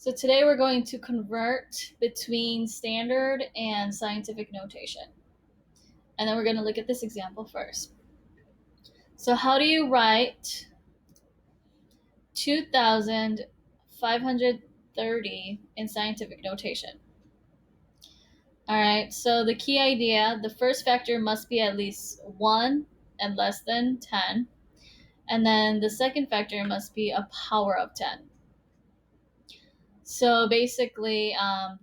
So today we're going to convert between standard and scientific notation. And then we're going to look at this example first. So how do you write 2,530 in scientific notation? All right, so the key idea, the first factor must be at least 1 and less than 10. And then the second factor must be a power of 10. So basically,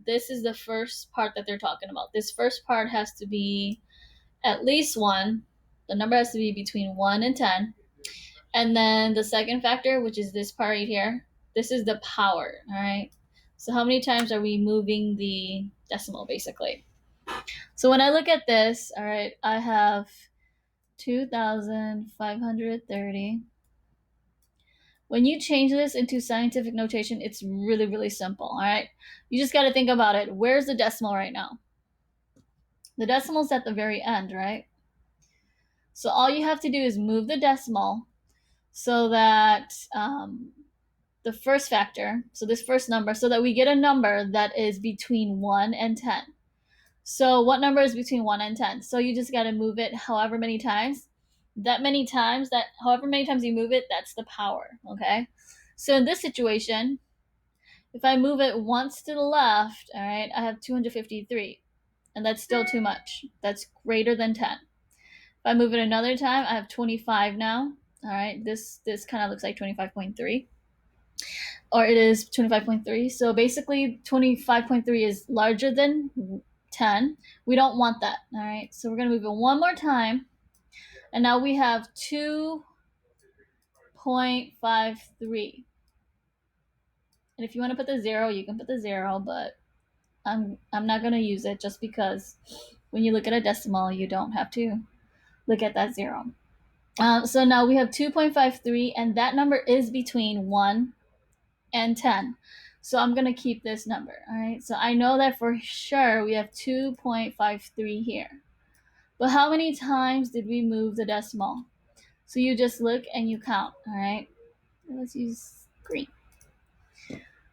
this is the first part that they're talking about. This first part has to be at least 1. The number has to be between 1 and 10. And then the second factor, which is this part right here, this is the power, all right? So how many times are we moving the decimal, basically? So when I look at this, all right, I have 2,530. When you change this into scientific notation, it's really, really simple, all right? You just got to think about it. Where's the decimal right now? The decimal's at the very end, right? So all you have to do is move the decimal so that the first factor, so this first number, so that we get a number that is between 1 and 10. So what number is between 1 and 10? So you just got to move it however many times. However many times you move it, that's the power, okay? So in this situation, if I move it once to the left, all right, I have 253, and that's still too much. That's greater than 10. If I move it another time, I have 25 now. All right, this kind of looks like 25.3, or it is 25.3. So basically 25.3 is larger than 10. We don't want that, all right? So we're gonna move it one more time, and now we have 2.53. And if you want to put the 0, you can put the 0, but I'm not gonna use it just because when you look at a decimal, you don't have to look at that 0. So now we have 2.53, and that number is between 1 and 10. So I'm going to keep this number, all right? So I know that for sure we have 2.53 here. But how many times did we move the decimal? So you just look and you count, all right? Let's use green.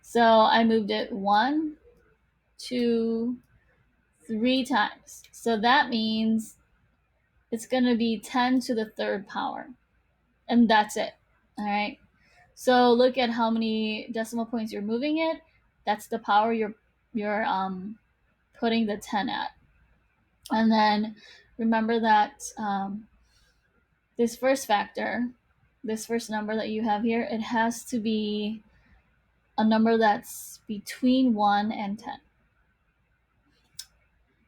So I moved it 1, 2, 3 times. So that means it's going to be 10 to the third power. And that's it, all right? So look at how many decimal points you're moving it. That's the power you're putting the 10 at. And then remember that this first factor, this first number that you have here, it has to be a number that's between 1 and 10.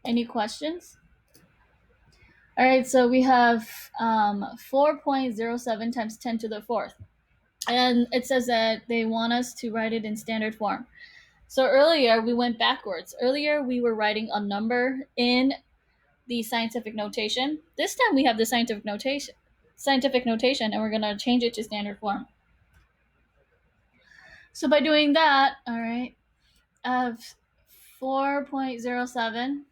Any questions? All right, so we have 4.07 times 10 to the fourth. And it says that they want us to write it in standard form. So earlier we went backwards. Earlier we were writing a number in the scientific notation. This time we have the scientific notation, and we're going to change it to standard form. So by doing that, all right, I have 4.07.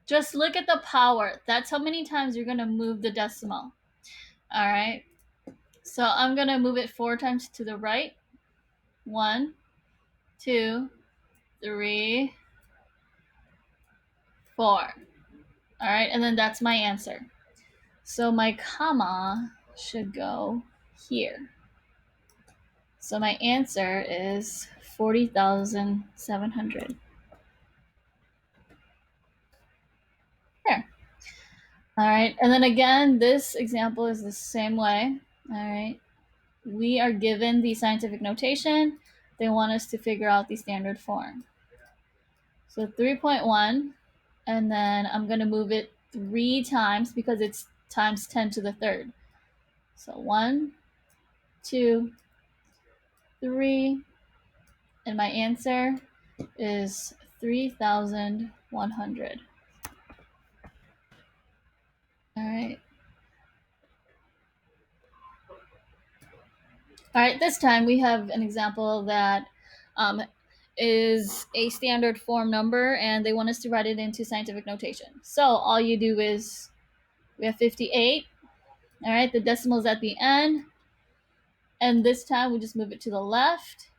Just look at the power. That's how many times you're going to move the decimal. All right. So I'm going to move it 4 times to the right. 1, 2, 3, 4. All right, and then that's my answer. So my comma should go here. So my answer is 40,700. Here. All right, and then again, this example is the same way. All right, we are given the scientific notation. They want us to figure out the standard form. So 3.1, and then I'm going to move it 3 times because it's times 10 to the third. So 1, 2, 3, and my answer is 3,100. All right. All right, this time we have an example that is a standard form number, and they want us to write it into scientific notation. So all you do is, we have 58. All right, the decimal's at the end. And this time we just move it to the left.